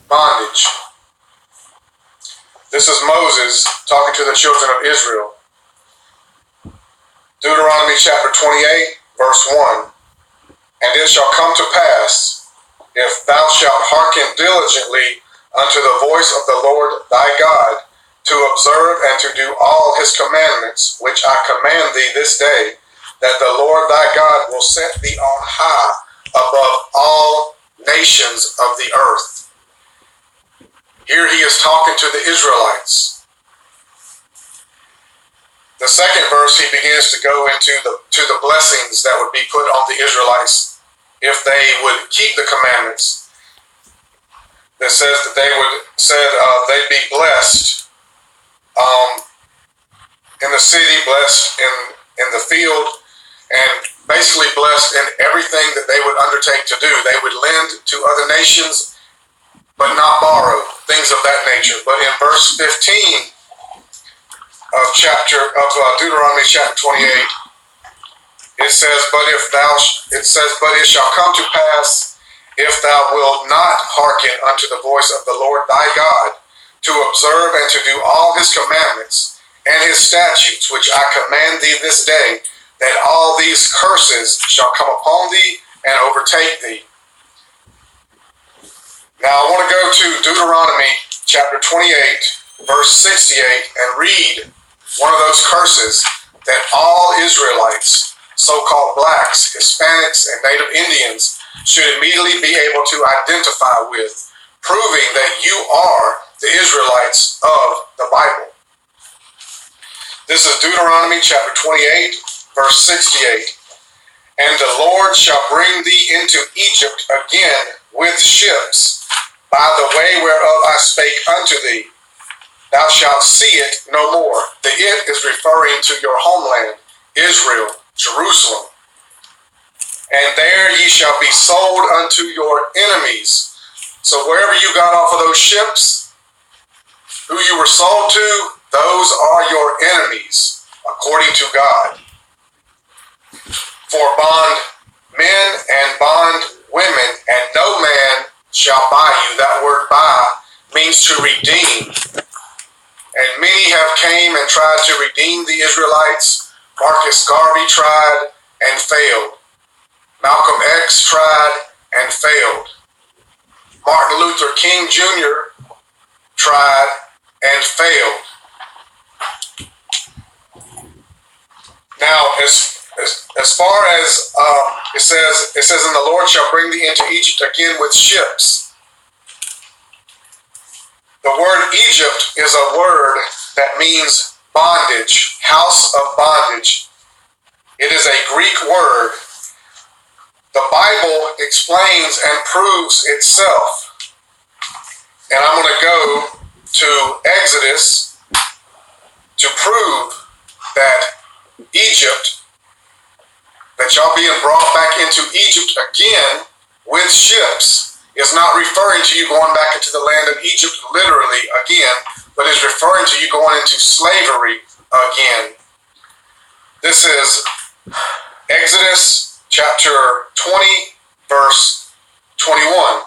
bondage. This is Moses talking to the children of Israel. Deuteronomy chapter 28, verse 1. And it shall come to pass, if thou shalt hearken diligently unto the voice of the Lord thy God, to observe and to do all his commandments, which I command thee this day, that the Lord thy God will set thee on high above all nations of the earth. Here he is talking to the Israelites. The second verse, he begins to go into the blessings that would be put on the Israelites if they would keep the commandments. That says that they'd be blessed in the city, blessed in the field, and basically blessed in everything that they would undertake to do. They would lend to other nations, but not borrow, things of that nature. But in verse 15 of Deuteronomy chapter 28, it says, but it shall come to pass, if thou wilt not hearken unto the voice of the Lord thy God, to observe and to do all his commandments and his statutes, which I command thee this day, that all these curses shall come upon thee and overtake thee. Now I want to go to Deuteronomy chapter 28, verse 68, and read one of those curses that all Israelites, so-called blacks, Hispanics, and Native Indians, should immediately be able to identify with, proving that you are the Israelites of the Bible. This is Deuteronomy chapter 28, verse 68. And the Lord shall bring thee into Egypt again with ships, by the way whereof I spake unto thee. Thou shalt see it no more. The it is referring to your homeland, Israel, Jerusalem. And there ye shall be sold unto your enemies. So wherever you got off of those ships, who you were sold to, those are your enemies, according to God. For bond men and bond women, and no man shall buy you. That word buy means to redeem. And many have came and tried to redeem the Israelites. Marcus Garvey tried and failed. Malcolm X tried and failed. Martin Luther King Jr. tried and failed. Now, as far as it says, and the Lord shall bring thee into Egypt again with ships. The word Egypt is a word that means bondage, house of bondage. It is a Greek word. The Bible explains and proves itself. And I'm going to go to Exodus to prove that Egypt, that y'all being brought back into Egypt again with ships, is not referring to you going back into the land of Egypt literally again, but is referring to you going into slavery again. This is Exodus chapter 20, verse 21.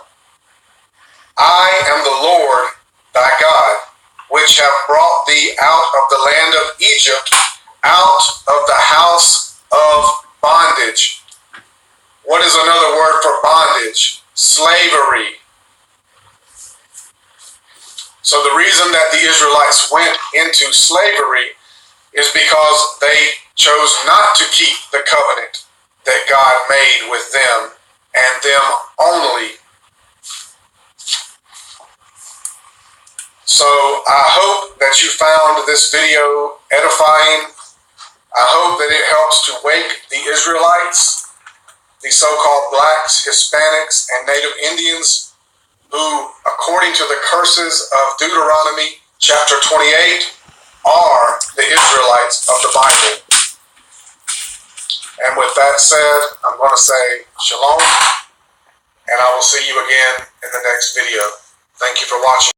I am the Lord thy God, which have brought thee out of the land of Egypt, out of the house of bondage. What is another word for bondage? Slavery. So the reason that the Israelites went into slavery is because they chose not to keep the covenant that God made with them and them only. So I hope that you found this video edifying. I hope that it helps to wake the Israelites, the so-called blacks, Hispanics, and Native Indians, who, according to the curses of Deuteronomy chapter 28, are the Israelites of the Bible. And with that said, I'm going to say shalom, and I will see you again in the next video. Thank you for watching.